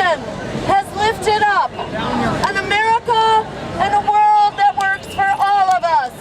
nation has lifted up an America and a world that works for all of us.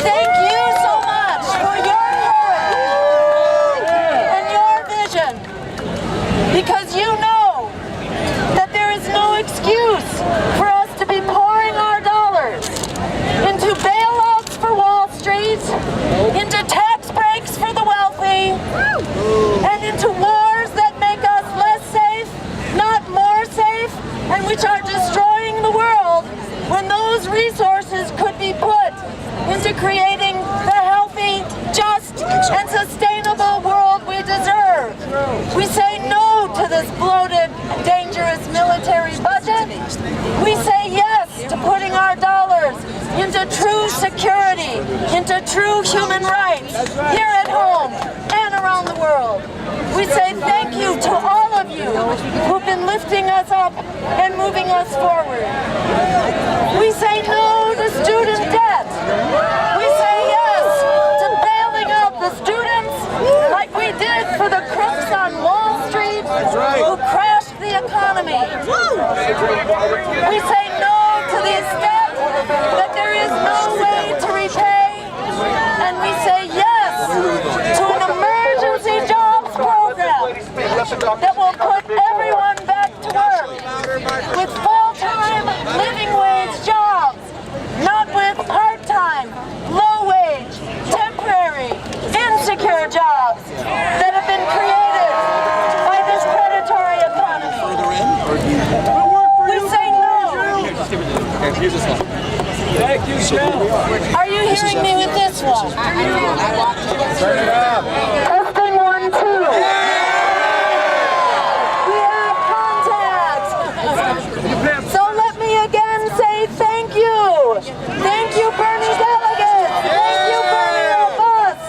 Thank you so much for your courage and your vision, because you know that there is no excuse for us to be pouring our dollars into bailouts for Wall Street, into tax breaks for the wealthy, and into wars that make us less safe, not more safe, and which are destroying the world, when those resources could be put into creating the healthy, just, and sustainable world we deserve. We say no to this bloated, dangerous military budget. We say yes to putting our dollars into true security, into true human rights, here at home and around the world. We say thank you to all of you who've been lifting us up and moving us forward. We say no to student debt. We say yes to bailing out the students like we did for the crooks on Wall Street who crashed the economy. We say no to these debt that there is no way to repay. And we say yes to an emergency jobs program that will put everyone back to work with full-time living wage jobs, not with part-time, low-wage, temporary, insecure jobs that have been created by this predatory economy. We say no. Thank you, Are you hearing me with this one? Testing 1, 2. We have contacts. So let me again say thank you. Thank you, Bernie delegates. Thank you, Bernie Robust.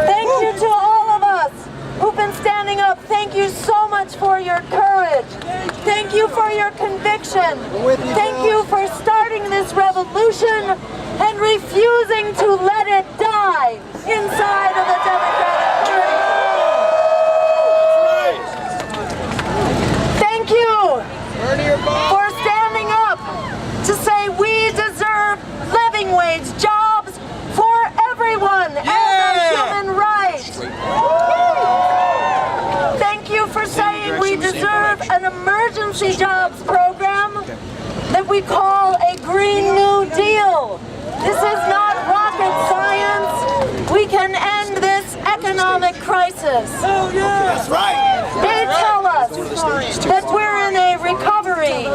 Thank you to all of us who've been standing up. Thank you so much for your courage. Thank you for your conviction. Thank you for starting this revolution and refusing to let it die inside of the Democratic Party. Thank you for standing up to say we deserve living wage jobs for everyone as a human right. Thank you for saying we deserve an emergency jobs program that we call a Green New Deal. This is not rocket science. We can end this economic crisis. Oh, yeah. That's right. They tell us that we're in a recovery,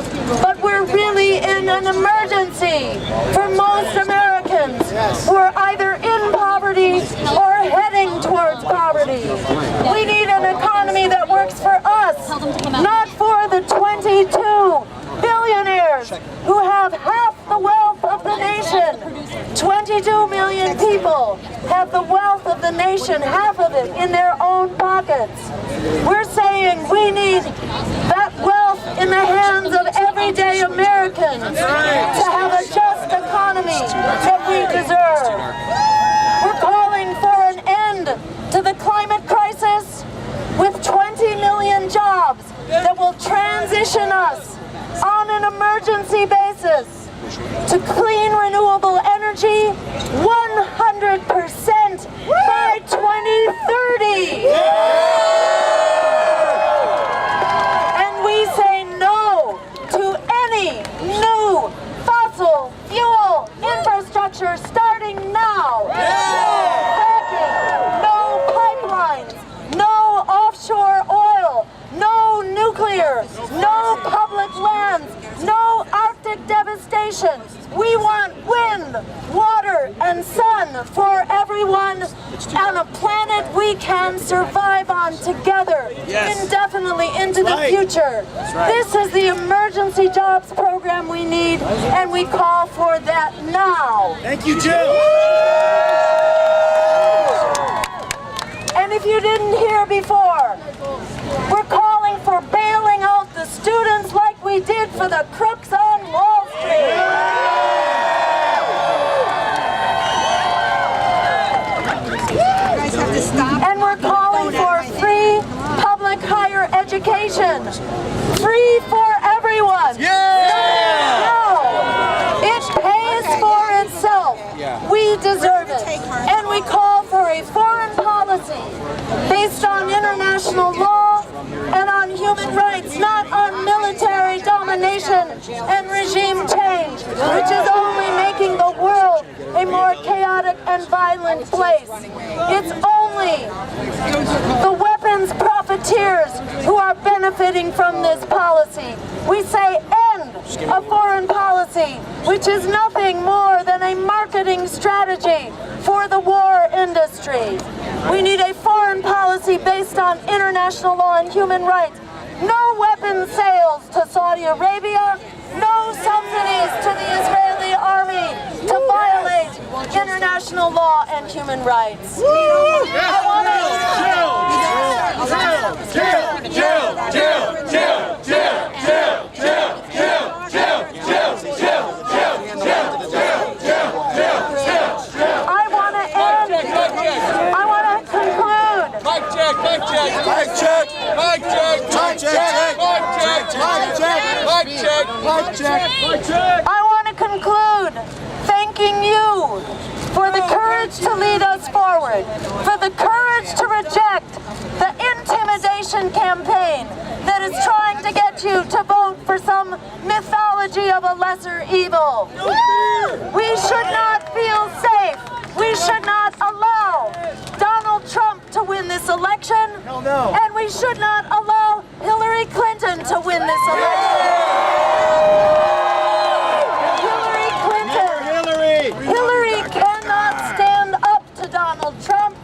but we're really in an emergency for most Americans who are either in poverty or heading towards poverty. We need an economy that works for us, not for the 22 billionaires who have half the wealth of the nation. 22 million people have the wealth of the nation, half of it in their own pockets. We're saying we need that wealth in the hands of everyday Americans to have a just economy that we deserve. We're calling for an end to the climate crisis with 20 million jobs that will transition us on an emergency basis to clean renewable energy 100% by 2030. And we say no to any new fossil fuel infrastructure starting now. Fracking, no pipelines, no offshore oil, no nuclear, no public lands, no Arctic devastation. We want wind, water, and sun for everyone on a planet we can survive on together indefinitely into the future. This is the emergency jobs program we need, and we call for that now. Thank you, Jill. And if you didn't hear before, we're calling for bailing out the students like we did for the crooks on Wall Street. And we're calling for free public higher education education, free for everyone. No, it pays for itself. We deserve it. And we call for a foreign policy based on international law and on human rights, not on military domination and regime change, which is only making the world a more chaotic and violent place. It's only the weapons profiteers who are benefiting from this policy. We say end of foreign policy, which is nothing more than a marketing strategy for the war industry. We need a foreign policy based on international law and human rights. No weapons sales to Saudi Arabia, no subsidies to the Israeli army to violate international law and human rights. I want to conclude thanking you for the courage to lead us forward, for the courage to reject the intimidation campaign that is trying to get you to vote for some mythology of a lesser evil. We should not feel safe. We should not allow Donald Trump to win this election, and we should not allow Hillary Clinton to win this election. Hillary cannot stand up to Donald Trump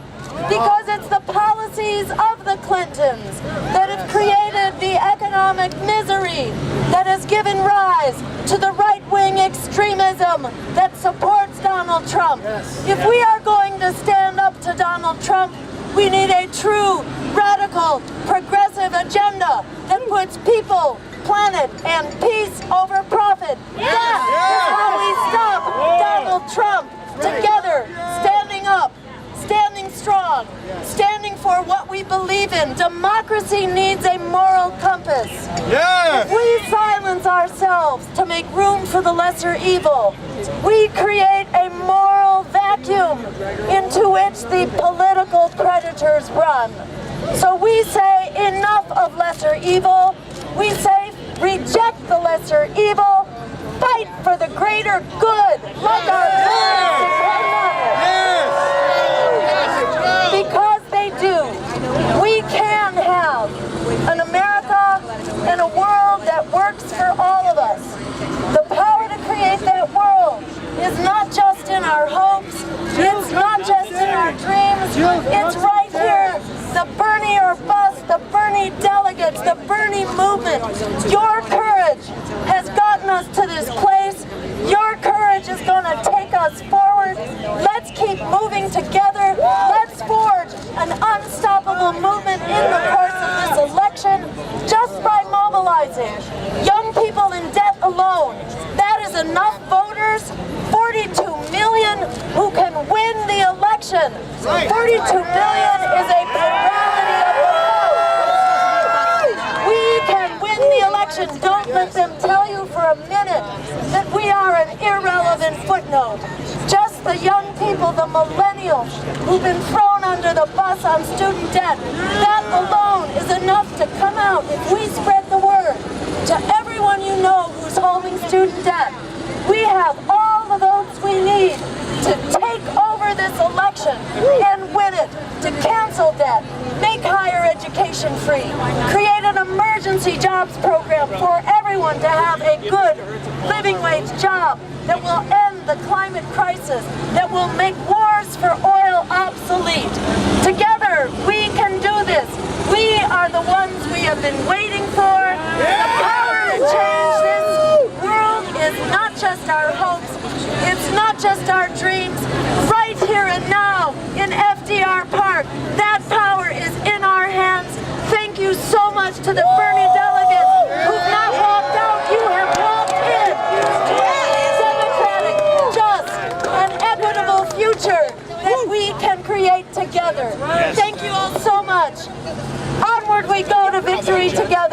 because it's the policies of the Clintons that have created the economic misery that has given rise to the right-wing extremism that supports Donald Trump. If we are going to stand up to Donald Trump, we need a true, radical, progressive agenda that puts people, planet, and peace over profit. That is how we stop Donald Trump. Together, standing up, standing strong, standing for what we believe in. Democracy needs a moral compass. If we silence ourselves to make room for the lesser evil, we create a moral vacuum into which the political predators run. So we say enough of lesser evil. We say reject the lesser evil. Fight for the greater good, like our parents depend on it. Because they do. We can have an America and a world that works for all of us. The power to create that world is not just in our hopes, it's not just in our dreams, it's right here. The Bernie or bust, the Bernie delegates, the Bernie movement. Your courage has gotten us to this place. Your courage is going to take us forward. Let's keep moving together. Let's forge an unstoppable movement in the course of this election just by mobilizing young people in debt alone. That is enough voters, 42 million who can win the election. 42 million is a plurality of the vote. We can win the election. Don't let them tell you for a minute that we are an irrelevant footnote. Just the young people, the millennials who've been thrown under the bus on student debt, that alone is enough to come out. If we spread the word to everyone you know who's holding student debt, we have all the votes we need to take over this election and win it, to cancel debt, make higher education free, create an emergency jobs program for everyone to have a good living wage job that will end the climate crisis, that will make wars for oil obsolete. Together, we can do this. We are the ones we have been waiting for. The power to change this world is not just our hopes, it's not just our dreams. Right here and now in FDR Park, that power is in our hands. Thank you so much to the Bernie delegates who've not walked out, you have walked in to a democratic, just, and equitable future that we can create together. Thank you all so much. Onward we go to victory. victory together.